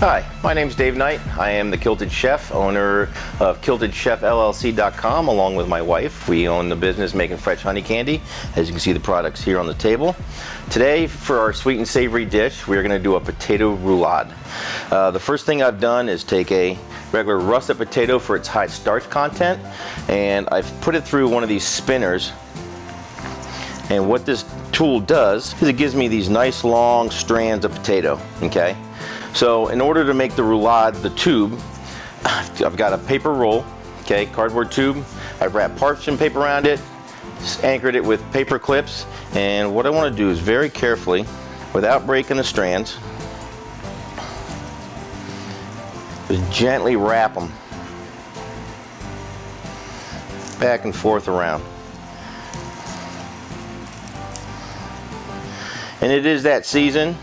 Hi, my name's Dave Knight. I am the Kilted Chef, owner of KiltedChefLLC.com, along with my wife. We own the business making fresh honey candy. As you can see, the products here on the table. Today, for our sweet and savory dish, we're going to do a potato roulade. The first thing I've done is take a regular russet potato for its high starch content, and I've put it through one of these spinners. And what this tool does is it gives me these nice long strands of potato, okay? So in order to make the roulade, the tube, I've got a paper roll, okay, cardboard tube. I've wrapped parchment paper around it, anchored it with paper clips, and what I want to do is very carefully, without breaking the strands, just gently wrap them back and forth around. And it is that season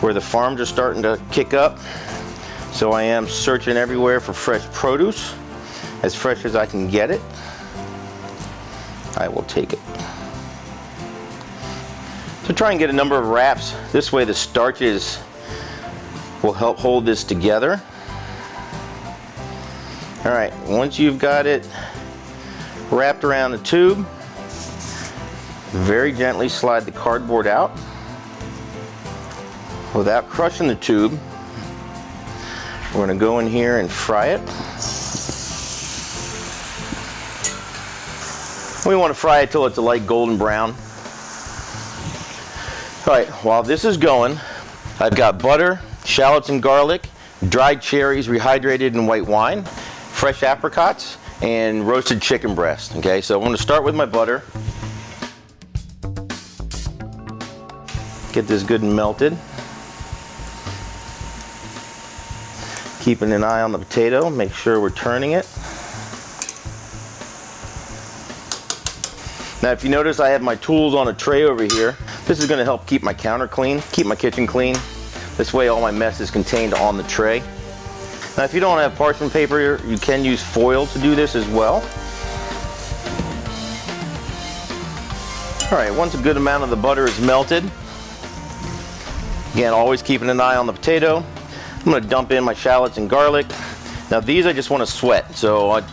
where the farms are starting to kick up, so I am searching everywhere for fresh produce, as fresh as I can get it. I will take it. So try and get a number of wraps. This way the starches will help hold this together. All right, once you've got it wrapped around the tube, very gently slide the cardboard out without crushing the tube. We're going to go in here and fry it. We want to fry it till it's a light golden brown. All right, while this is going, I've got butter, shallots and garlic, dried cherries rehydrated in white wine, fresh apricots, and roasted chicken breast. Okay, so I'm going to start with my butter. Get this good and melted. Keeping an eye on the potato, make sure we're turning it. Now if you notice, I have my tools on a tray over here. This is going to help keep my counter clean, keep my kitchen clean. This way all my mess is contained on the tray. Now if you don't have parchment paper, you can use foil to do this as well. All right, once a good amount of the butter is melted, again, always keeping an eye on the potato, I'm going to dump in my shallots and garlic. Now these I just want to sweat, so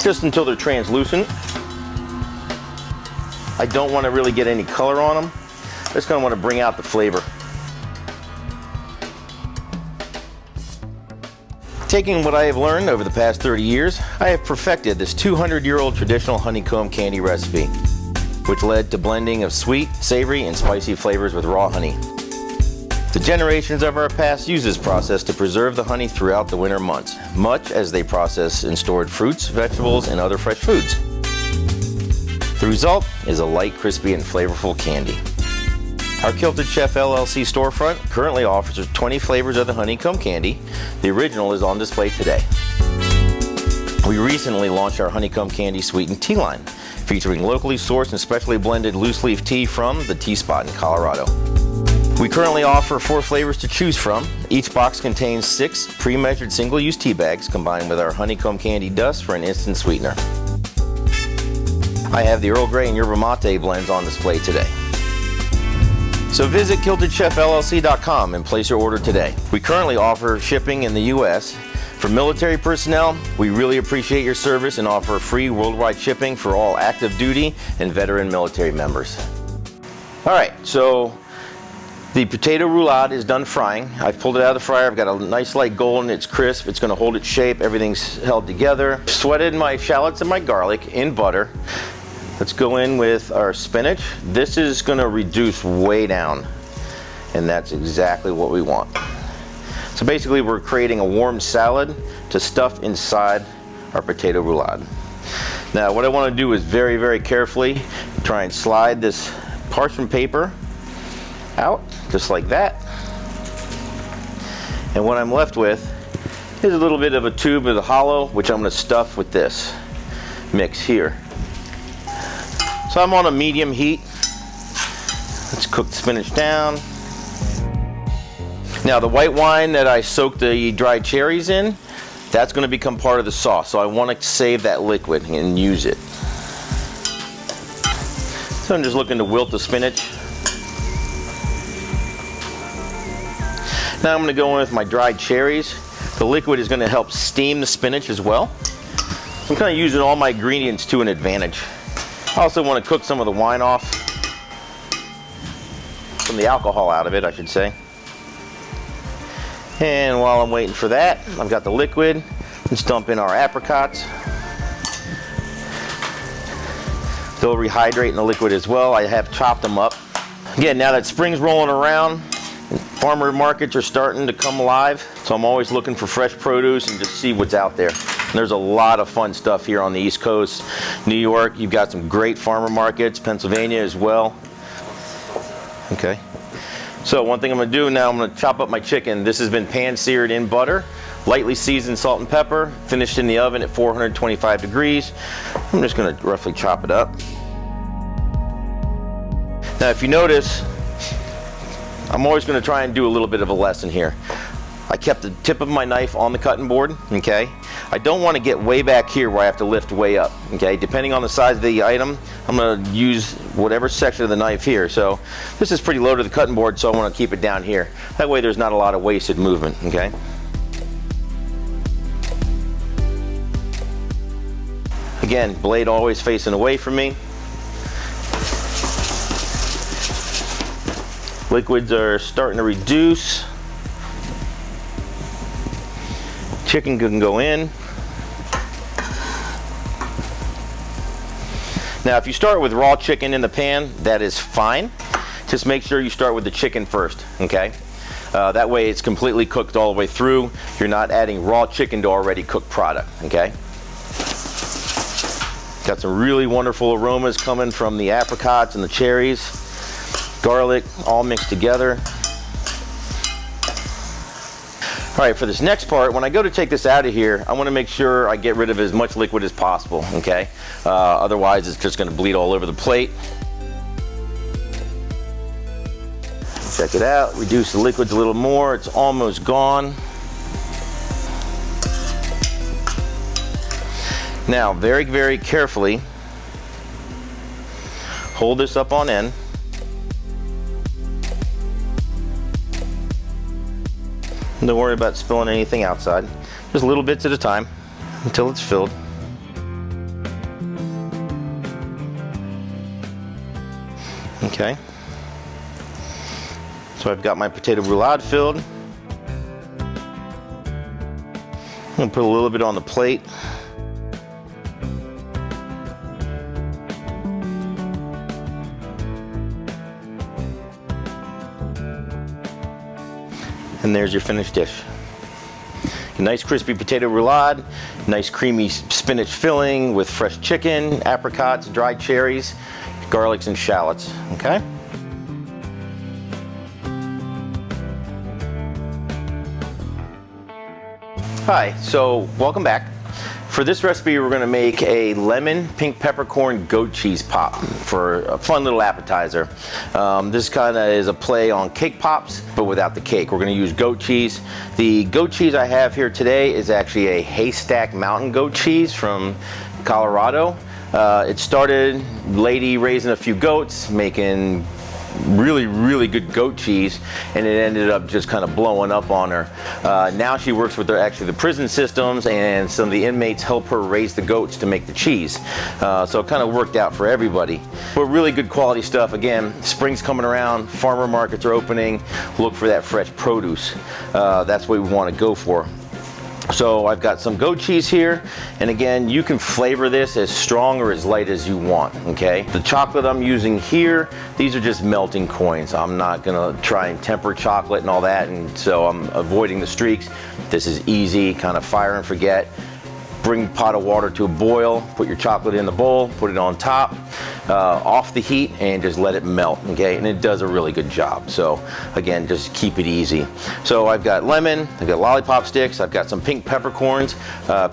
just until they're translucent. I don't want to really get any color on them. I just kind of want to bring out the flavor. Taking what I have learned over the past 30 years, I have perfected this 200-year-old traditional honeycomb candy recipe, which led to blending of sweet, savory, and spicy flavors with raw honey. The generations of our past used this process to preserve the honey throughout the winter months, much as they processed and stored fruits, vegetables, and other fresh foods. The result is a light, crispy, and flavorful candy. Our Kilted Chef LLC storefront currently offers 20 flavors of the honeycomb candy. The original is on display today. We recently launched our honeycomb candy sweetened tea line, featuring locally sourced and specially blended loose leaf tea from the Tea Spot in Colorado. We currently offer 4 flavors to choose from. Each box contains 6 pre-measured single-use tea bags combined with our honeycomb candy dust for an instant sweetener. I have the Earl Grey and Yerba Mate blends on display today. So visit KiltedChefLLC.com and place your order today. We currently offer shipping in the U.S. For military personnel, we really appreciate your service and offer free worldwide shipping for all active duty and veteran military members. All right, so the potato roulade is done frying. I've pulled it out of the fryer. I've got a nice light golden. It's crisp. It's going to hold its shape. Everything's held together. Sweated my shallots and my garlic in butter. Let's go in with our spinach. This is going to reduce way down, and that's exactly what we want. So basically we're creating a warm salad to stuff inside our potato roulade. Now what I want to do is very, very carefully try and slide this parchment paper out, just like that. And what I'm left with is a little bit of a tube of the hollow, which I'm going to stuff with this mix here. So I'm on a medium heat. Let's cook the spinach down. Now the white wine that I soaked the dried cherries in, that's going to become part of the sauce. So I want to save that liquid and use it. So I'm just looking to wilt the spinach. Now I'm going to go in with my dried cherries. The liquid is going to help steam the spinach as well. I'm kind of using all my ingredients to an advantage. I also want to cook some of the wine off, from the alcohol out of it, I should say. And while I'm waiting for that, I've got the liquid. Let's dump in our apricots. They'll rehydrate in the liquid as well. I have chopped them up. Again, now that spring's rolling around, farmer markets are starting to come alive, so I'm always looking for fresh produce and just see what's out there. And there's a lot of fun stuff here on the East Coast. New York, you've got some great farmer markets, Pennsylvania as well. Okay. So one thing I'm going to do now, I'm going to chop up my chicken. This has been pan-seared in butter, lightly seasoned salt and pepper, finished in the oven at 425 degrees. I'm just going to roughly chop it up. Now if you notice, I'm always going to try and do a little bit of a lesson here. I kept the tip of my knife on the cutting board, okay? I don't want to get way back here where I have to lift way up, okay? Depending on the size of the item, I'm going to use whatever section of the knife here. So this is pretty low to the cutting board, so I want to keep it down here. That way there's not a lot of wasted movement, okay? Again, blade always facing away from me. Liquids are starting to reduce. Chicken can go in. Now if you start with raw chicken in the pan, that is fine. Just make sure you start with the chicken first, okay? That way it's completely cooked all the way through. You're not adding raw chicken to already cooked product, okay? Got some really wonderful aromas coming from the apricots and the cherries. Garlic, all mixed together. All right, for this next part, when I go to take this out of here, I want to make sure I get rid of as much liquid as possible, okay? Otherwise, it's just going to bleed all over the plate. Check it out, reduce the liquids a little more. It's almost gone. Now, very, very carefully, hold this up on end. Don't worry about spilling anything outside. Just little bits at a time until it's filled. Okay. So I've got my potato roulade filled. I'm gonna put a little bit on the plate. And there's your finished dish. A nice crispy potato roulade, nice creamy spinach filling with fresh chicken, apricots, dried cherries, garlics, and shallots, okay? Hi, so welcome back. For this recipe, we're going to make a lemon pink peppercorn goat cheese pop for a fun little appetizer. This kind of is a play on cake pops, but without the cake. We're going to use goat cheese. The goat cheese I have here today is actually a Haystack Mountain goat cheese from Colorado. It started lady raising a few goats, making really good goat cheese, and it ended up just kind of blowing up on her. Now she works with the prison systems, and some of the inmates help her raise the goats to make the cheese. So it kind of worked out for everybody. But really good quality stuff. Again, spring's coming around, farmer markets are opening, look for that fresh produce. That's what we want to go for. So I've got some goat cheese here, and again, you can flavor this as strong or as light as you want, okay? The chocolate I'm using here, these are just melting coins. I'm not gonna try and temper chocolate and all that, and so I'm avoiding the streaks. This is easy, kind of fire and forget. Bring a pot of water to a boil, put your chocolate in the bowl, put it on top, off the heat, and just let it melt, okay? And it does a really good job. So again, just keep it easy. So I've got lemon, I've got lollipop sticks, I've got some pink peppercorns.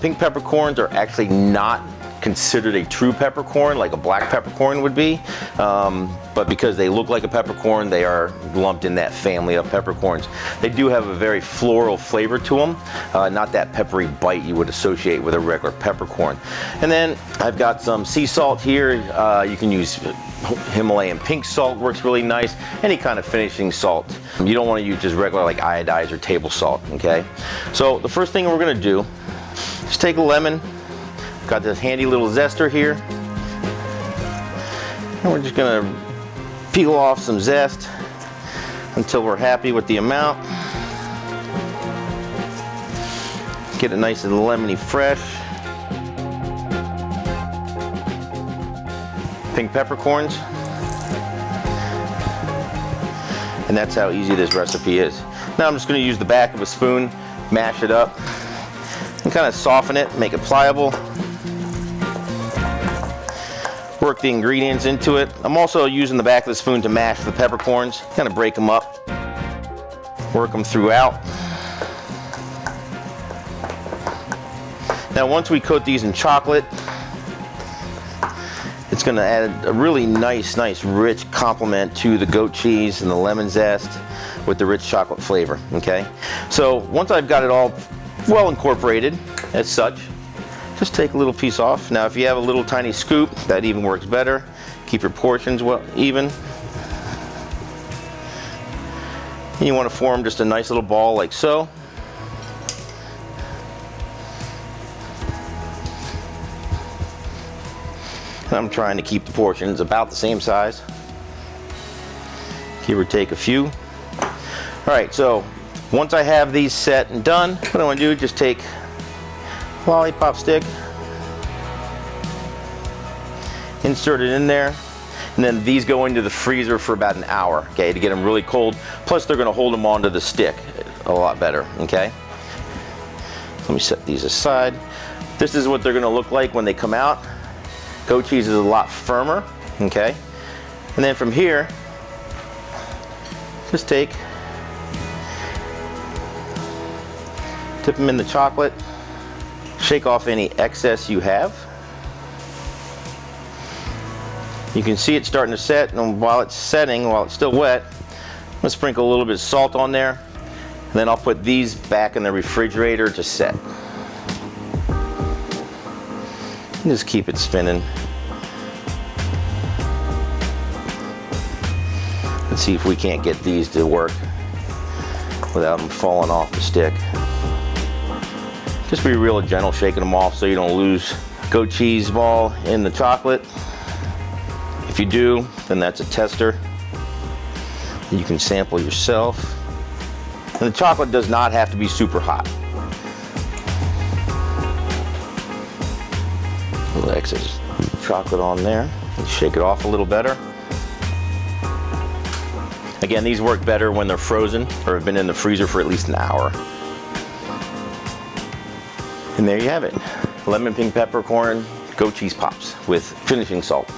Pink peppercorns are actually not considered a true peppercorn, like a black peppercorn would be. But because they look like a peppercorn, they are lumped in that family of peppercorns. They do have a very floral flavor to them, not that peppery bite you would associate with a regular peppercorn. And then I've got some sea salt here. You can use Himalayan pink salt, works really nice. Any kind of finishing salt. You don't want to use just regular like iodized or table salt, okay? So the first thing we're going to do is take a lemon. Got this handy little zester here. And we're just going to peel off some zest until we're happy with the amount. Get it nice and lemony fresh. Pink peppercorns. And that's how easy this recipe is. Now I'm just going to use the back of a spoon, mash it up, and kind of soften it, make it pliable. Work the ingredients into it. I'm also using the back of the spoon to mash the peppercorns, kind of break them up, work them throughout. Now once we coat these in chocolate, it's going to add a really nice rich complement to the goat cheese and the lemon zest with the rich chocolate flavor, okay? So once I've got it all well incorporated as such, just take a little piece off. Now if you have a little tiny scoop, that even works better. Keep your portions well even. And you want to form just a nice little ball like so. And I'm trying to keep the portions about the same size. Give or take a few. Alright, so once I have these set and done, what I want to do is just take lollipop stick, insert it in there, and then these go into the freezer for about an hour, okay, to get them really cold. Plus they're going to hold them onto the stick a lot better, okay? Let me set these aside. This is what they're going to look like when they come out. Goat cheese is a lot firmer, okay? And then from here, just dip them in the chocolate. Shake off any excess you have. You can see it starting to set, and while it's setting, while it's still wet, I'm gonna sprinkle a little bit of salt on there, and then I'll put these back in the refrigerator to set. And just keep it spinning. Let's see if we can't get these to work without them falling off the stick. Just be real gentle shaking them off so you don't lose goat cheese ball in the chocolate. If you do, then that's a tester. You can sample yourself. And the chocolate does not have to be super hot. A little excess chocolate on there. Shake it off a little better. Again, these work better when they're frozen or have been in the freezer for at least an hour. And there you have it. Lemon pink peppercorn goat cheese pops with finishing salt.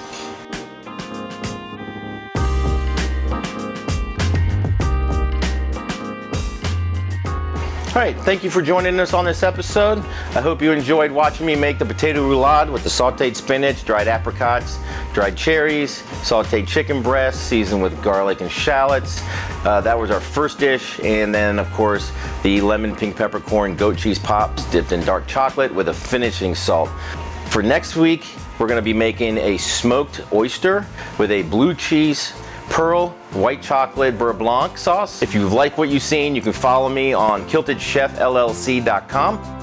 All right, thank you for joining us on this episode. I hope you enjoyed watching me make the potato roulade with the sauteed spinach, dried apricots, dried cherries, sauteed chicken breast, seasoned with garlic and shallots. That was our first dish, and then of course the lemon pink peppercorn goat cheese pops dipped in dark chocolate with a finishing salt. For next week, we're going to be making a smoked oyster with a blue cheese pearl white chocolate beurre blanc sauce. If you like what you've seen, you can follow me on KiltedChefLLC.com.